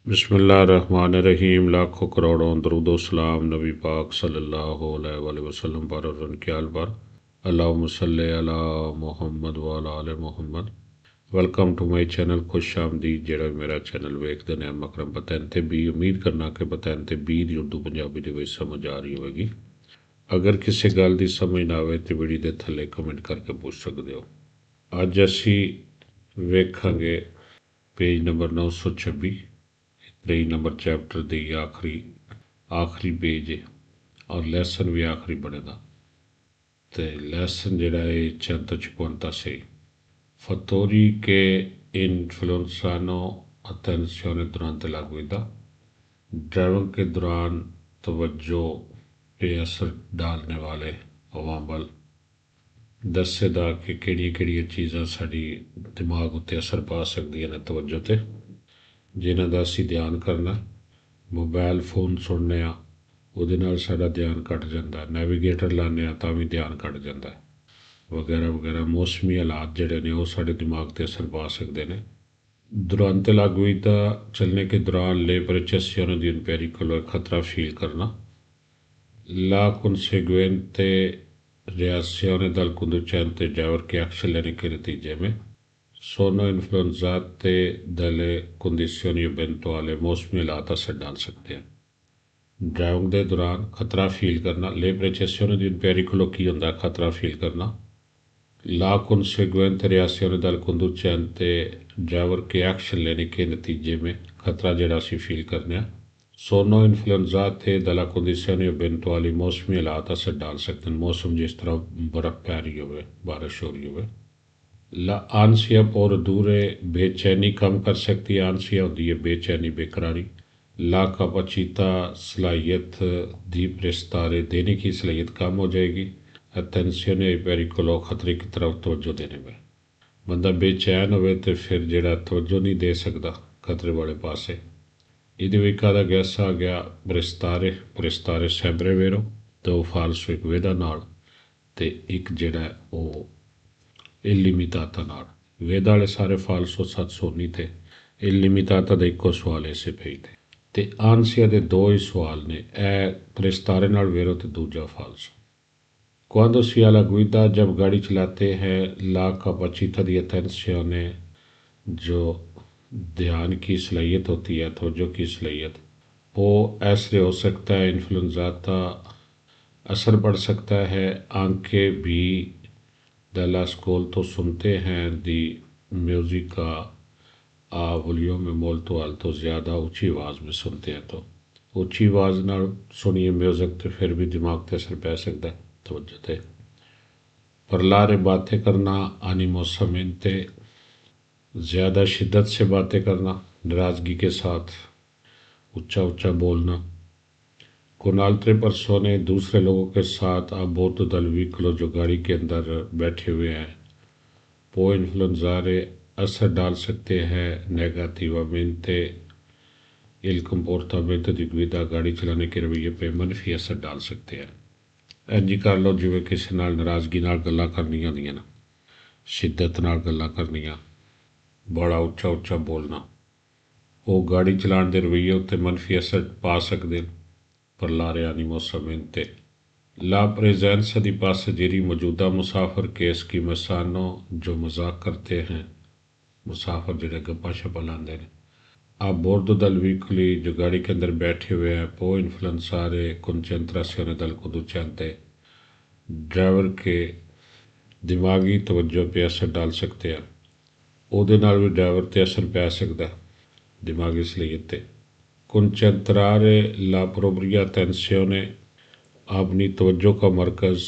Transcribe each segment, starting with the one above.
بسم اللہ الرحمن الرحیم، لاکھوں کروڑوں درود و سلام نبی پاک صلی اللہ علیہ وآلہ وسلم پر اور ان کے آل پر۔ اللہم صلی علی محمد وعلی آل محمد۔ ویلکم ٹو مائی چینل، خوش آمدید جڑا میرا چینل ویکھدے نے مکرم بتائنتے بھی امید کرنا کہ بتائنتے بھی دی اردو پنجابی دے وچ سمجھ آ رہی ہوئے گی۔ اگر کسی گل دی سمجھ نہ آوے تو ویڈیو دے تھلے کمنٹ کر کے پوچھ سکتے ہو۔ اج اسی ویکھاں گے پیج نمبر 926، 23 نمبر چیپٹر دی آخری پیج ہے اور لیسن بھی آخری بنے دا۔ تے لیسن جڑا ہے 156 fattori che influenzano attenzione durante la guida، driving کے دوران توجہ پہ اثر ڈالنے والے عوامل دسے دا کہ کہڑی چیزاں ساری دماغ اتنے اثر پا سکتی ہیں توجہ تے، جنہاں دا اسی دھیان کرنا۔ موبائل فون سننے ہاں وہ سارا دھیان کٹ جاتا ہے، نیویگیٹر لانے ہاں تاں بھی دھیان کٹ جاتا ہے، وغیرہ وغیرہ۔ موسمی حالات جڑے نے وہ سارے دماغ تے اثر پا سکتے ہیں۔ durante la guida چلنے کے دوران لے percezione di un pericolo خطرہ فیل کرنا۔ la conseguente reazione dal conducente driver کے ایکشن لینے کے نتیجے میں sono influenzate dalle condizioni eventuali، موسمی حالات اثر ڈال سکتے ہیں۔ ڈرائیونگ دے دوران خطرہ فیل کرنا، لے percezione di un pericolo کی ہوتا ہے خطرہ فیل کرنا۔ la conseguente reazione dal conducente driver کے ایکشن لینے کے نتیجے میں خطرہ جڑا سی فیل کرنے ہیں۔ sono influenzate dalla condizione eventuali، موسمی حالات اثر ڈال سکتے ہیں، موسم جس طرح برف پہ رہی ہوئے، بارش ہو رہی ہوئے۔ la ansia produrre بے چینی کم کر سکتی ہے، ansia ہوتی ہے بے چینی، بے قراری۔ la capacità صلاحیت di prestare دینے کی صلاحیت کم ہو جائے گی، attenzione ai pericolo خطرے کی طرف توجہ دینے میں۔ بندہ بے چین ہوئے تو پھر جڑا توجہ نہیں دے سکتا خطرے والے پاسے۔ یہ کہا گیا سا گیا پرستارے سیبرے ویرو، دو فالسو ایک ویدا نال تے ایک جڑا ہے وہ illimitata نال۔ ویدا والے سارے فالسو 719 تھے، illimitata دا ایک سوال ایسے پہ تھے تے آنسیا دے دو ہی سوال نے، اے پرستارے نال ویرو تے دوجا فالسو۔ quando si ha la guida جب گاڑی چلاتے ہیں la capacità di attenzione جو دھیان کی صلاحیت ہوتی ہے، توجہ کی صلاحیت، وہ ایسے ہو سکتا ہے انفلوئنزاتا اثر پڑ سکتا ہے، آنکھیں بھی دلا اسکول تو سنتے ہیں، دی میوزک کا ولیوم میں مولتو آلتو زیادہ اونچی آواز میں سنتے ہیں تو اونچی آواز نہ سنیے میوزک تو پھر بھی دماغ تے اثر پہ سکتا ہے توجہ تے۔ پرلارے باتیں کرنا، انیموسامنتے زیادہ شدت سے باتیں کرنا، ناراضگی کے ساتھ اونچا بولنا۔ con altre persone دوسرے لوگوں کے ساتھ a bordo del veicolo جو گاڑی کے اندر بیٹھے ہوئے ہیں، può influenzare اثر ڈال سکتے ہیں negativamente il comportamento di guida گاڑی چلانے کے رویے پہ منفی اثر ڈال سکتے ہیں۔ انجی کر لو جویں کسی نال ناراضگی نال گلاں کرنیاں ہوندیاں نا، شدت نال گلاں کرنیاں، بڑا اونچا بولنا، وہ گاڑی چلان دے رویے اتنے منفی اثر پا سکتے ہیں۔ پرلارے انیموسامنتے لا پریزنسا دی پاسجیری موجودہ مسافر کے اسکیمسانو جو مذاق کرتے ہیں، مسافر جڑے گپا شپا لاندے ہیں، a bordo del veicolo جو گاڑی کے اندر بیٹھے ہوئے ہیں، può influenzare concentrazione del conducente driver کے دماغی توجہ پہ اثر ڈال سکتے ہیں، وہ بھی ڈرائیور تے اثر پہ سکتا ہے دماغی صلاحیت تے۔ concentrare la propria attenzione اپنی توجہ کا مرکز،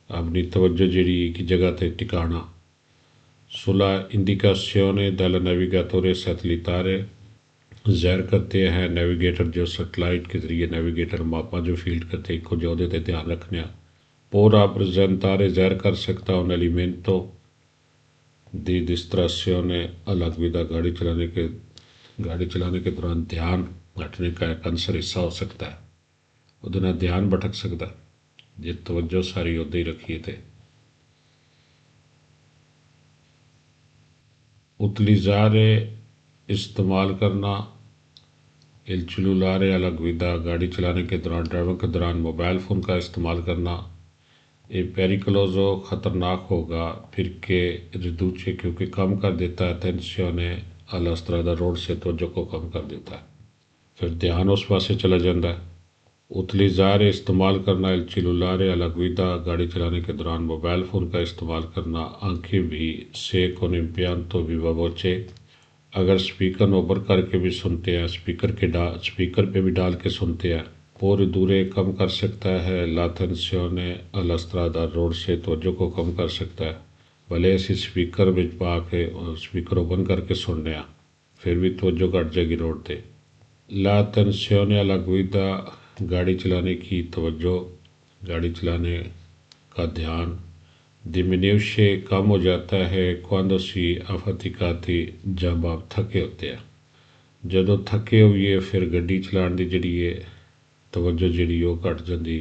اپنی توجہ جڑی ایک جگہ تے ٹکانا۔ sulla indicazione dal navigatore satellitare ظاہر کرتے ہیں نیویگیٹر جو سیٹلائٹ کے ذریعے نیویگیٹر ماپا جو فیلڈ کرتے ایک جودے تے دھیان رکھنے ہیں۔ پورا پریزنتارے ظاہر کر سکتا un elemento di distrazione alla guida گاڑی چلانے کے دوران دھیان ہٹنے کا ایک عنصر حصہ ہو سکتا ہے، وہ دھیان بھٹک سکتا ہے جی توجہ ساری ادھر ہی رکھیے تھے۔ utilizzare استعمال کرنا، El cellulare alla guida گاڑی چلانے کے دوران ڈرائیونگ کے دوران موبائل فون کا استعمال کرنا یہ پیریکلوزو خطرناک ہوگا پھر کہ ردوچے کیونکہ کم کر دیتا ہے تینسیونے alla strada روڈ سے توجہ کو کم کر دیتا ہے پھر دھیان اس پاسے چلا جاتا ہے utilizzare استعمال کرنا el cellulare alla guida گاڑی چلانے کے دوران موبائل فون کا استعمال کرنا anche بھی سے con impianto viva voce اگر سپیکر اوپر کر کے بھی سنتے ہیں سپیکر پہ بھی ڈال کے سنتے ہیں پورے دورے کم کر سکتا ہے لاتنسیونے الاسٹرادا روڈ سے توجہ کو کم کر سکتا ہے بھلے ایسی سپیکر میں پا کے سپیکر اوپن کر کے سننے ہیں پھر بھی توجہ کٹ جائے گی روڈ تے لاتنسیونے الاگویدا گاڑی چلانے کی توجہ گاڑی چلانے کا دھیان diminuisce کم ہو جاتا ہے quando si affaticati جب آپ تھکے ہوتے ہیں جدوں تھکے ہوئے پھر گڈی چلان دی جڑی ہے توجہ جڑی وہ گھٹ جاندی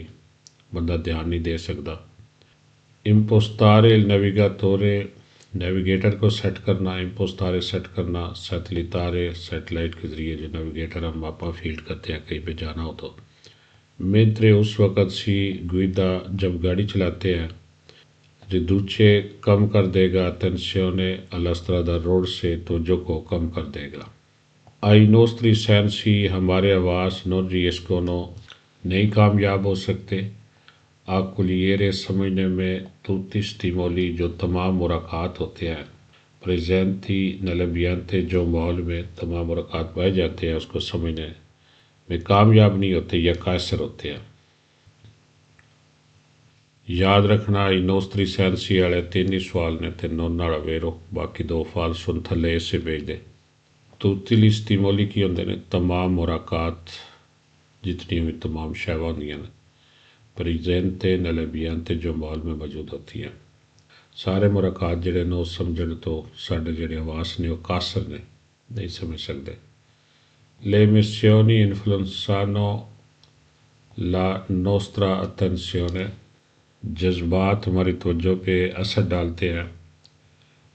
بندہ دھیان نہیں دے سکتا impostare il navigatore نیویگیٹر کو سیٹ کرنا impostare سیٹ کرنا سیٹلائٹارے سیٹلائٹ کے ذریعے جو نیویگیٹر ہم ماپا فیلڈ کرتے ہیں کہیں پہ جانا ہو تو mentre اس وقت سی گویدا جب گاڑی چلاتے ہیں ریدوچے کم کر دے گا تنسیونے الاسٹرادا روڈ سے توجہ کو کم کر دے گا آئی نوستری سینسی ہمارے آواز نون ریسکونو نہیں کامیاب ہو سکتے آکولیرے سمجھنے میں توتی سٹیمولی جو تمام مراکات ہوتے ہیں پریزینتی نلبیانتے جو ماحول میں تمام مراکات پائے جاتے ہیں اس کو سمجھنے میں کامیاب نہیں ہوتے یا قاصر ہوتے ہیں یاد رکھنا ای نوستری سینسی والے تین ہی سوال نے تے نون والا ویرو باقی دو فال سن تھلے اسے بھیج دے توتیلی سٹیمولی کی ہوندے نے تمام مراکات جتنی بھی تمام شیواں ہوندیاں نے پریزینتے نلبیانتے جو ماحول میں موجود ہوتی ہیں سارے مراکات جڑے نو سمجھن تو ساڈے جڑے حواس نے وہ قاصر نے نہیں سمجھ سکتے لے میسیونی انفلوئنسانو لا نوسترا اتنسیونے جذبات ہماری توجہ پہ اثر ڈالتے ہیں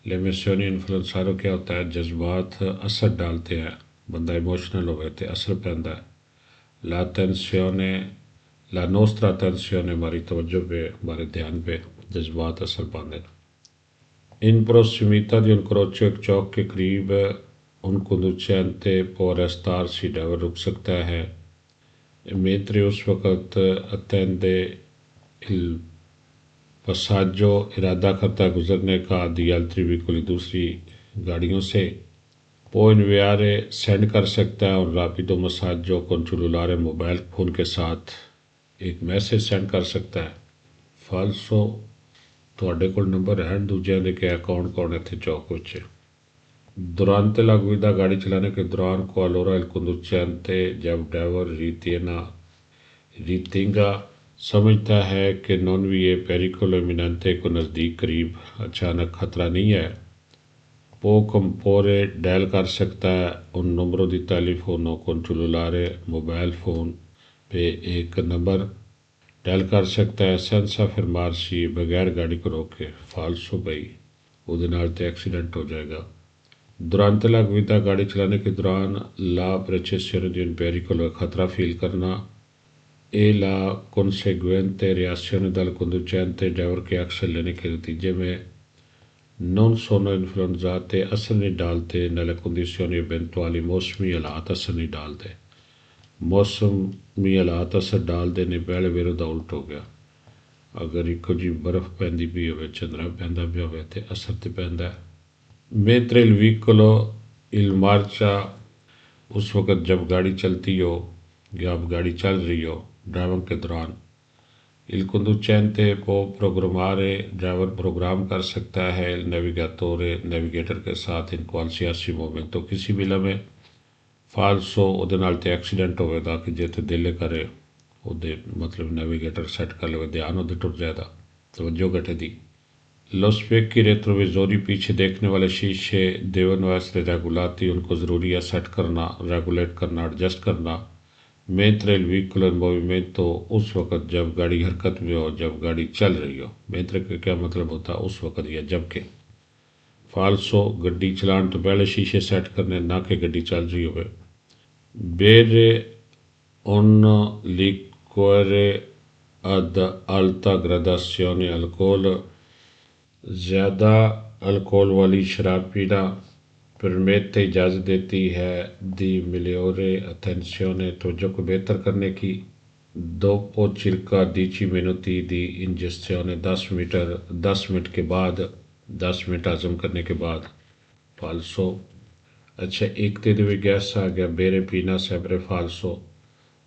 لیمیسیونی انفلوئنسارو کیا ہوتا ہے جذبات اثر ڈالتے ہیں بندہ ایموشنل ہوئے تو اثر پہنتا ہے لا تنسیونے لا نوسترا تنسیونے ہماری توجہ پہ ہمارے دھیان پہ جذبات اثر پاندے ان پروسیمیتا دی ان کروچو ایک چوک کے قریب ان کنڈوچینتے پورستار سی ڈرائیور رک سکتا ہے میترے اس وقت اتیندے پساجو ارادہ کرتا ہے گزرنے کا دی التری ویکلی دوسری گاڑیوں سے پو انویارے سینڈ کر سکتا ہے اور راپیڈو مساجو کنچولولارے موبائل فون کے ساتھ ایک میسیج سینڈ کر سکتا ہے فالسو تواڈے کول نمبر ہے دوجے دے کہ کون کون اتنے چوک وچ دورانتے لا گویدا گاڑی چلانے کے دوران کوالورا il conducente جب ڈرائیور ریتینگا سمجھتا ہے کہ نونویے پیریکولو امیننتے کو نزدیک قریب اچانک خطرہ نہیں ہے پو کمپورے ڈائل کر سکتا ہے ان نمبروں دی ٹیلیفونوں کنٹرولارے موبائل فون پہ ایک نمبر ڈائل کر سکتا ہے سینسا فرمارسی بغیر گاڑی کو روکے فالسو بھائی وہ تے ایکسیڈنٹ ہو جائے گا durante la guida گاڑی چلانے کے دوران لا پریچیسیون دی ان پیریکولو خطرہ فیل کرنا اے لا کنسیگوینتے ریاسیون دل کنڈوچینتے ڈرائیور کے ایکشن لینے کے نتیجے میں نون سونو انفلوئنزاتے اثر نہیں ڈالتے نلے کنڈیشنی ایونٹوالی موسمی حالات اثر نہیں ڈالتے موسمی حالات اثر ڈال دینے پہلے ویرو دا الٹ ہو گیا اگر ایک جی برف پہندی بھی ہوئے چندرہ پہندہ بھی ہوئے تے اثر تے پہندہ ہے میترے الویکولو المارچا اس وقت جب گاڑی چلتی ہو یا اب گاڑی چل رہی ہو ڈرائیونگ کے دوران il conducente può programmare driver program کر سکتا ہے نیویگاتورے نیویگیٹر کے ساتھ ان qualsiasi momento کسی بھی لمحے فالسو وہ نال تے ایکسیڈنٹ ہوئے گا کہ جے تے دل کرے وہ مطلب نیویگیٹر سیٹ کر لے دھیان وہ ٹر جائے گا توجہ گھٹے دی لو اسپیکی ریٹروویزوری پیچھے دیکھنے والے شیشے دیون ویسے ریگولاتی ان کو ضروری ہے سیٹ کرنا ریگولیٹ کرنا ایڈجسٹ کرنا mentre il veicolo in movimento اس وقت جب گاڑی حرکت میں ہو جب گاڑی چل رہی ہو mentre کا کیا مطلب ہوتا ہے اس وقت یا جب کہ فالسو گڈی چلان تو پہلے شیشے سیٹ کرنے نہ کہ گڈی چل رہی ہوئے bere un liquore ad alta gradazione alcol, زیادہ الکول والی شراب پینا پرمیتے اجازت دیتی ہے دی ملیورے اتینسیونے توجہ کو بہتر کرنے کی دوپو چرکا 10 minuti دی انجسٹیونے 10 منٹ کے بعد 10 منٹ ہضم کرنے کے بعد فالسو اچھا ایک تے دے گیس آ گیا بیرے پینا سیبرے فالسو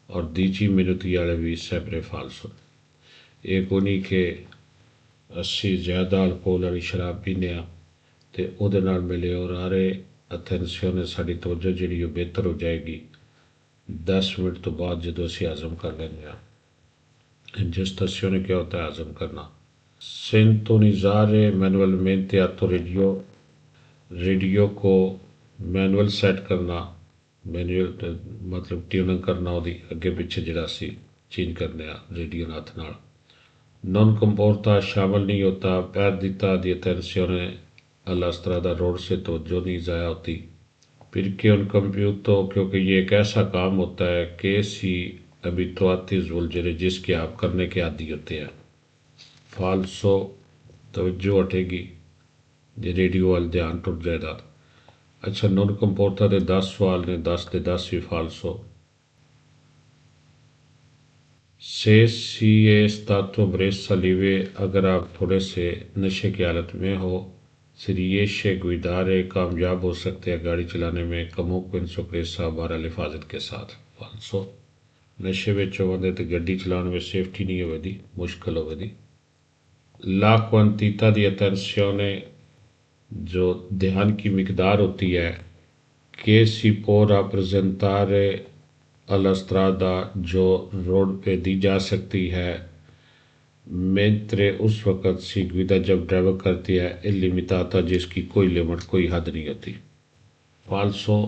اور 10 minuti والے بھی سیبرے فالسو ایک انہی کے اسی زیادہ الکول والی شراب پینے آ تے او دے نال ملے اور آرے اتینسیونے ساڑی توجہ جڑی وہ بہتر ہو جائے گی 10 منٹ تو بعد جدو اسی ہضم کر لیں گے انجسٹیونے کیا ہوتا ہے ہضم کرنا سینتونیزارے مینولمنتے آتو ریڈیو کو مینول سیٹ کرنا مینول مطلب ٹیوننگ کرنا ہو دی اگے پیچھے جڑا سی چینج کرنے آ ریڈیو ناتھ نال نون کمپورتا شامل نہیں ہوتا پیر دیتا دی اتینسیونے all'strada روڈ سے توجہ نہیں ضائع ہوتی پھر کہ ان کمپیوٹو کیونکہ یہ ایک ایسا کام ہوتا ہے کہ سی ابیتواتی زولجرے جس کے آپ کرنے کے عادی ہوتے ہیں فالسو توجہ ہٹے گی جی ریڈیو وال دھیان ٹوٹ جائے گا اچھا نون کمپورتا دے 10 سوال نے 10 دے 10 بھی فالسو سے سی استاتو بریسا لیوے اگر آپ تھوڑے سے نشے کی حالت میں ہو سریشے گویدارے کامیاب ہو سکتے ہیں گاڑی چلانے میں کموں کو انسوکریسا بہرحال حفاظت کے ساتھ فالسو نشے میں چوندے تو گڈی چلانے میں سیفٹی نہیں ہوئے دی مشکل ہوئے دی لا کوانتیتا دی اتینسیونے جو دھیان کی مقدار ہوتی ہے کہ سی پورا پریزنتارے all'strada جو روڈ پہ دی جا سکتی ہے mentre اس وقت سی گویدا جب ڈرائیور کرتی ہے illimitata جس کی کوئی لمٹ کوئی حد نہیں ہوتی فالسو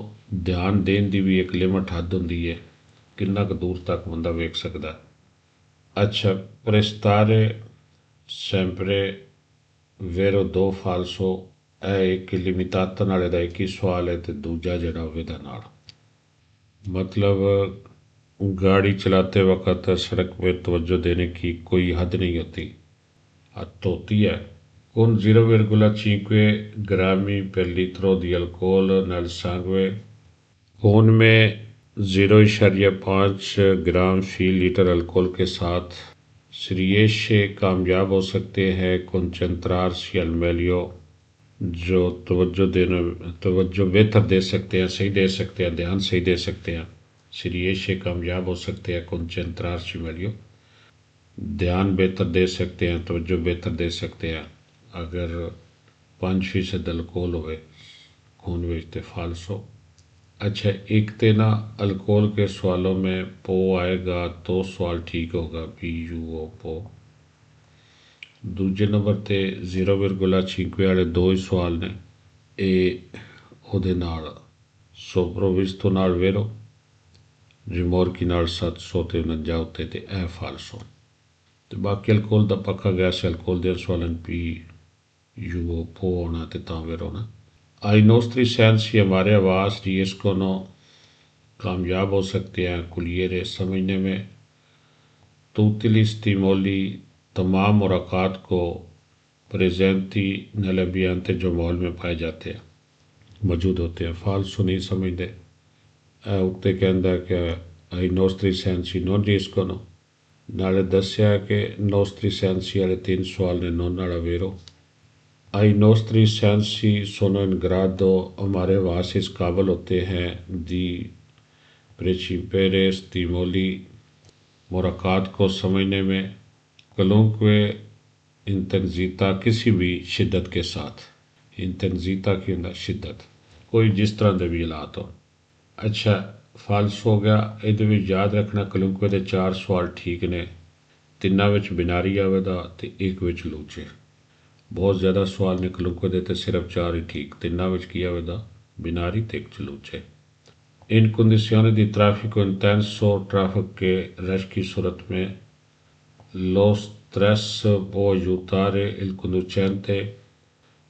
دھیان دین دی بھی ایک لمٹ حد ہوندی ہے کنا کہ دور تک بندہ ویکھ سکدا ہے اچھا پرستارے سیمپرے ویرو 2 فالسو اے ایک limitata نالے دا ایک ہی سوال ہے تے دوجا جڑا ہوئے دا نال مطلب گاڑی چلاتے وقت سڑک پہ توجہ دینے کی کوئی حد نہیں ہوتی حد ہوتی ہے con 0,5 grammi per litro di alcol nel sangue خون میں 0.5 گرام فی لیٹر الکول کے ساتھ سریشے کامیاب ہو سکتے ہیں کنچنترارسی المیلیو جو توجہ بہتر دے سکتے ہیں صحیح دے سکتے ہیں دھیان صحیح دے سکتے ہیں سریشے کامیاب ہو سکتے ہیں کنچنترارسی میلیو دھیان بہتر دے سکتے ہیں توجہ بہتر دے سکتے ہیں اگر 5% الکول ہوئے خون ویچتے فالسو اچھا ایک تے نا الکول کے سوالوں میں پو آئے گا تو سوال ٹھیک ہوگا PUO پو دوجے نمبر تے 0,5 والے 2 ہی سوال نے اے او دے نال سوپرووسٹو نال ویرو ریمورکی نال 749 ہوتے تے اے فالسو تے باقی الکول دا پکا گیا سے الکول دے سوالن PUO پو ہونا تے تاں ویرو نا آئی نوستری سینسی ہمارے آواز ریس کو نو کامیاب ہو سکتے ہیں کلیرے سمجھنے میں توتلی سٹیمولی تمام مراقات کو پریزنتی نلبیانتے جو ماحول میں پائے جاتے ہیں موجود ہوتے ہیں فالسو نہیں سمجھتے اکتے کہندہ کہ آئی نوستری سینسی نون ریس کو نو نالے دسیا کہ نوستری سینسی والے 3 سوال نے نون نالا ویرو آئی نوستری سینسی سونو ان گرادو ہمارے واس اس قابل ہوتے ہیں دی پریچیپیرے سٹیمولی مراقات کو سمجھنے میں کلونکوے انتنزیتا کسی بھی شدت کے ساتھ انتنزیتا کی اندر شدت کوئی جس طرح دے بھی حالات ہو اچھا فالسو ہو گیا یہ بھی یاد رکھنا کلونکوے دے 4 سوال ٹھیک نے 3 وچ بیناری آوے دا تے 1 وچ لوچے بہت زیادہ سوال نے کلونکوے دے تے صرف 4 ہی ٹھیک 3 وچ کی آوے دا بیناری تے 1 لوچے ان condizioni di traffico intenso traffic کے رش کی صورت میں lo stress può aiutare il conducente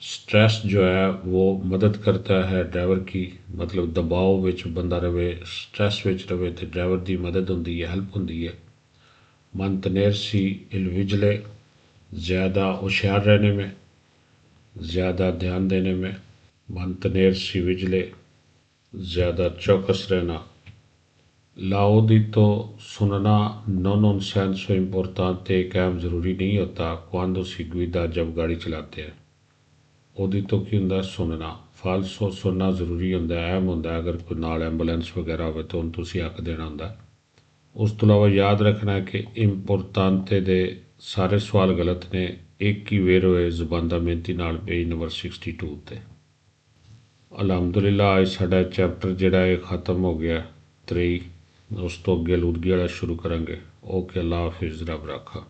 stress جو ہے وہ مدد کرتا ہے ڈرائیور کی، مطلب دباؤ وچ بندہ رہے، سٹریس وچ رہے تو ڈرائیور دی مدد ہوندی ہے، ہیلپ ہوندی ہے۔ منتنیر سی الوجلے، زیادہ ہوشیار رہنے میں، زیادہ دھیان دینے میں۔ منتنیر سی وجلے، زیادہ چوکس رہنا۔ L'audito سننا non un senso importante ایک اہم ضروری نہیں ہوتا quando si guida جب گاڑی چلاتے ہیں۔ اودیتو کی ہوندا سننا، فالسو سننا ضروری ہوندا ہے، اہم ہوندا ہے، اگر کوئی نال ایمبولینس وغیرہ ہوئے تو انہوں تسی حق دینا ہوندا ہے۔ اس تو علاوہ یاد رکھنا ہے کہ امپورتانتے دے سارے سوال غلط نے، ایک ہی ویر ہوئے زبان دا محنتی نال پیج نمبر 62 تے۔ الحمدللہ آج ساڈا چیپٹر جڑا ہے ختم ہو گیا 3، اس تو اگے آلودگی والا شروع کریں گے۔ اوکے، اللہ حافظ، رب رکھا۔